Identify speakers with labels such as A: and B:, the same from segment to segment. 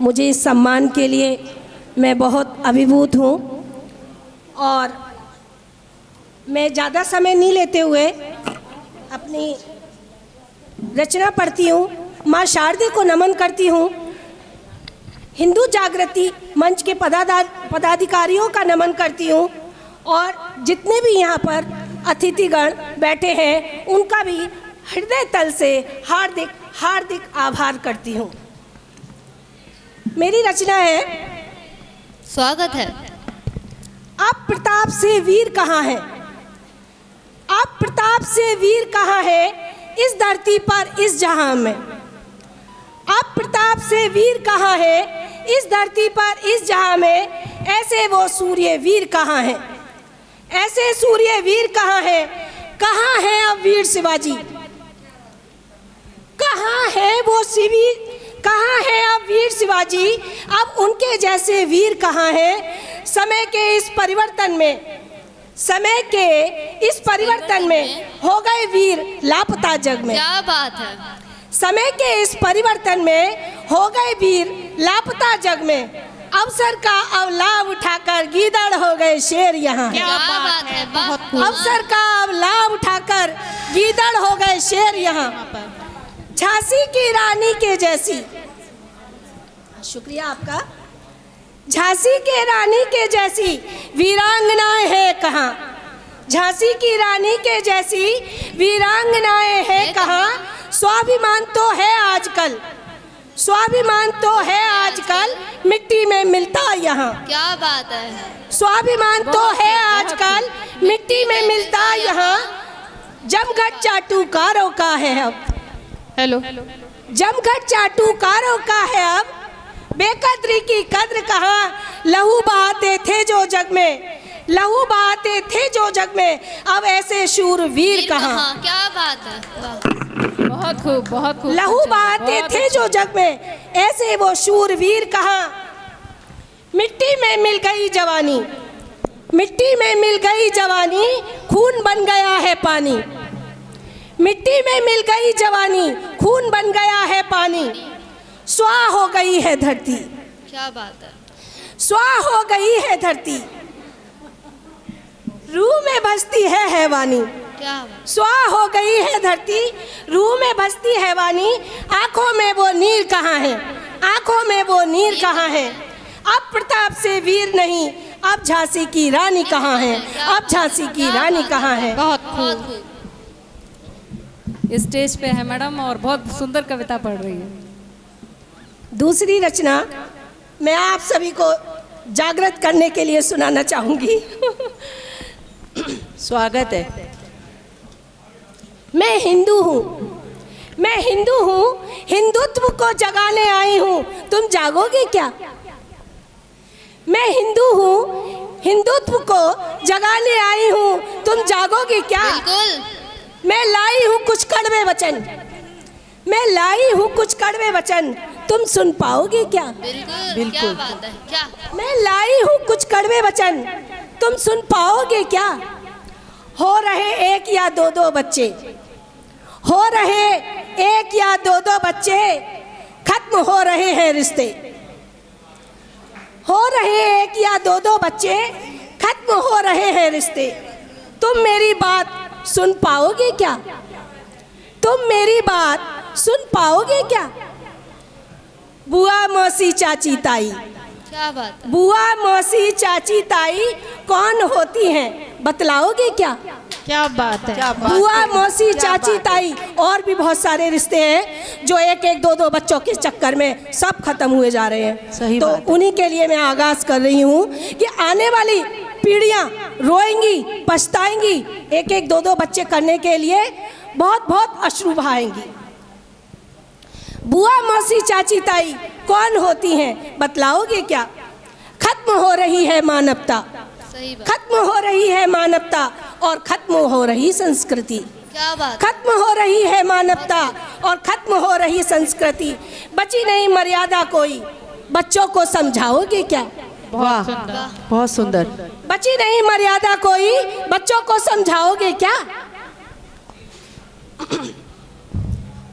A: मुझे इस सम्मान के लिए मैं बहुत अभिभूत हूँ और मैं ज़्यादा समय नहीं लेते हुए अपनी रचना पढ़ती हूँ। माँ शारदे को नमन करती हूँ। हिंदू जागृति मंच के पदाधिकारियों का नमन करती हूँ और जितने भी यहाँ पर अतिथिगण बैठे हैं उनका भी हृदय तल से हार्दिक हार्दिक आभार करती हूँ। मेरी रचना है,
B: स्वागत है।
A: आप प्रताप से वीर कहाँ है? आप प्रताप से वीर कहाँ है इस धरती पर इस जहां में? आप प्रताप से वीर कहाँ है इस धरती पर इस जहां में? ऐसे वो सूर्य वीर कहाँ है? ऐसे सूर्य वीर कहाँ है? कहाँ है अब वीर शिवाजी? कहाँ है वो शिवीर? कहाँ है अब वीर शिवाजी? अब उनके जैसे वीर कहाँ है? समय के इस परिवर्तन में, समय के इस परिवर्तन में हो गए वीर लापता जग में।
B: क्या बात है।
A: समय के इस परिवर्तन में हो गए वीर लापता जग में। अवसर का अब लाभ उठाकर गीदड़ हो गए शेर यहाँ।
B: क्या बात है। बहुत
A: अवसर का अब लाभ उठाकर गीदड़ हो गए शेर यहाँ। झांसी की रानी के जैसी, शुक्रिया आपका, झांसी के रानी के जैसी वीरांगनाएं हैं कहाँ? झांसी की रानी के जैसी वीरांगनाएं हैं कहाँ? स्वाभिमान तो है आजकल, स्वाभिमान तो है आजकल मिट्टी में मिलता यहाँ।
B: क्या बात है।
A: स्वाभिमान तो है आजकल मिट्टी में मिलता यहाँ। जमघट चाटुकारों का है अब,
C: हेलो,
A: जमघट चाटुकारों का है अब। बेकदरी की कद्र कहाँ? लहू बहाते थे जो जग में, लहू बहाते थे जो जग में। अब ऐसे शूरवीर कहाँ?
B: क्या बात है।
C: बहुत खूब, बहुत खूब।
A: लहू बहाते थे जो जग में, ऐसे वो शूरवीर कहाँ? मिट्टी में मिल गई जवानी, मिट्टी में मिल गई जवानी, खून बन गया है पानी। मिट्टी में मिल गई जवानी, खून बन गया है पानी। स्वाह हो गई है धरती,
B: क्या बात है।
A: स्वाह हो गई है धरती, रूह में बसती है हैवानी।
B: क्या बात।
A: स्वाह हो गई है धरती, रूह में बसती है वानी। आंखों में वो नीर कहाँ है? आंखों में वो नीर कहाँ है? अब प्रताप से वीर नहीं, अब झांसी की रानी कहाँ है? अब झांसी की रानी कहाँ है?
C: बहुत
B: बहुत
C: खूब।
B: खूब।
C: स्टेज पे है मैडम और बहुत सुंदर कविता पढ़ रही है।
A: दूसरी रचना मैं आप सभी को जागृत करने के लिए सुनाना चाहूंगी।
D: स्वागत है।
A: मैं हिंदू हूँ, मैं हिंदू हूँ, हिंदुत्व को जगाने आई हूँ, तुम जागोगे क्या? मैं हिंदू हूँ, हिंदुत्व को जगाने आई हूँ, तुम जागोगे क्या?
B: बिल्कुल।
A: मैं लाई हूँ कुछ कड़वे वचन, मैं लाई हूँ कुछ कड़वे वचन, तुम सुन पाओगे क्या?
B: बिल्कुल। क्या बात है। क्या?
A: मैं लाई हूँ कुछ कड़वे वचन, तुम सुन पाओगे क्या? हो रहे एक या दो दो बच्चे, हो रहे एक या दो दो बच्चे, खत्म हो रहे हैं रिश्ते। हो रहे एक या दो दो बच्चे, खत्म हो रहे हैं रिश्ते। तुम मेरी बात सुन पाओगे क्या? तुम मेरी बात सुन पाओगे क्या? बुआ मौसी चाची ताई,
B: क्या बात है।
A: बुआ मौसी चाची ताई कौन होती हैं, बतलाओगे क्या?
C: क्या बात है।
D: क्या बात
A: बुआ
D: है।
A: मौसी
D: क्या
A: चाची
D: बात है।
A: ताई और भी बहुत सारे रिश्ते हैं जो एक एक दो दो बच्चों के चक्कर में सब खत्म हुए जा रहे हैं।
D: सही
A: तो
D: बात है।
A: उन्हीं के लिए मैं आगाज कर रही हूँ कि आने वाली पीढ़ियाँ रोएंगी, पछताएंगी, एक एक दो दो बच्चे करने के लिए बहुत बहुत अश्रु बहाएंगी। बुआ मौसी चाची ताई कौन होती हैं, बतलाओगे क्या? खत्म हो रही है मानवता,
B: सही बात।
A: खत्म हो रही है मानवता और खत्म हो रही संस्कृति।
B: क्या बात।
A: खत्म हो रही है मानवता और खत्म हो रही संस्कृति। बची नहीं मर्यादा कोई, बच्चों को समझाओगे क्या?
D: वाह, बहुत सुंदर।
A: बची नहीं मर्यादा कोई, बच्चों को समझाओगे क्या?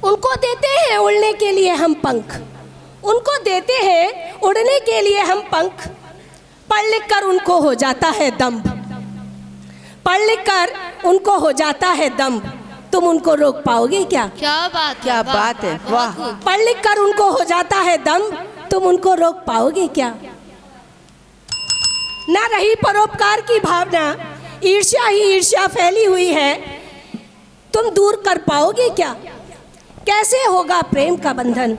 A: उनको देते हैं उड़ने के लिए हम पंख, उनको देते हैं उड़ने के लिए हम पंख, पढ़ लिख कर उनको हो जाता है दम्भ, पढ़ लिख कर उनको हो जाता है दम्भ, तुम उनको रोक पाओगे क्या?
B: क्या बात
D: क्या
B: वाह,
D: बात है,
B: बहुत
D: वाह।
B: खूब।
A: पढ़ लिख कर उनको हो जाता है दम्भ, तुम उनको रोक पाओगे क्या? ना रही परोपकार की भावना, ईर्ष्या ही ईर्ष्या फैली हुई है, तुम दूर कर पाओगे क्या? कैसे होगा प्रेम का बंधन,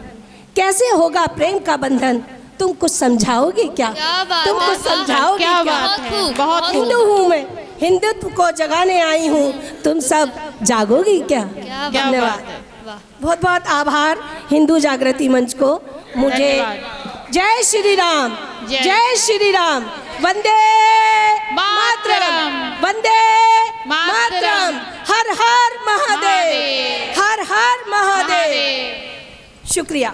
A: कैसे होगा प्रेम का बंधन, तुम कुछ समझाओगे क्या?
B: क्या बात
A: तुम
B: है,
A: कुछ
B: वाह।
A: समझाओगे
C: क्या
A: क्या?
C: बात
B: बहुत
C: है,
B: खूब,
C: बहुत
B: बहुत
A: हिंदू हूँ मैं, हिंदुत्व को जगाने आई हूँ, तुम सब जागोगी क्या?
B: क्या
C: क्या
A: धन्यवाद।
C: बात है।
B: वाह।
A: बहुत बहुत आभार हिंदू जागृति मंच को मुझे।
C: धन्यवाद।
A: जय श्री राम,
C: जय।
A: जय श्री राम, वंदे
C: मातरम।
A: वंदे
C: मातरम।
A: मातरम, हर हर महादेव,
C: महादेव।
A: हर हर महादेव।
C: महादेव।
A: शुक्रिया।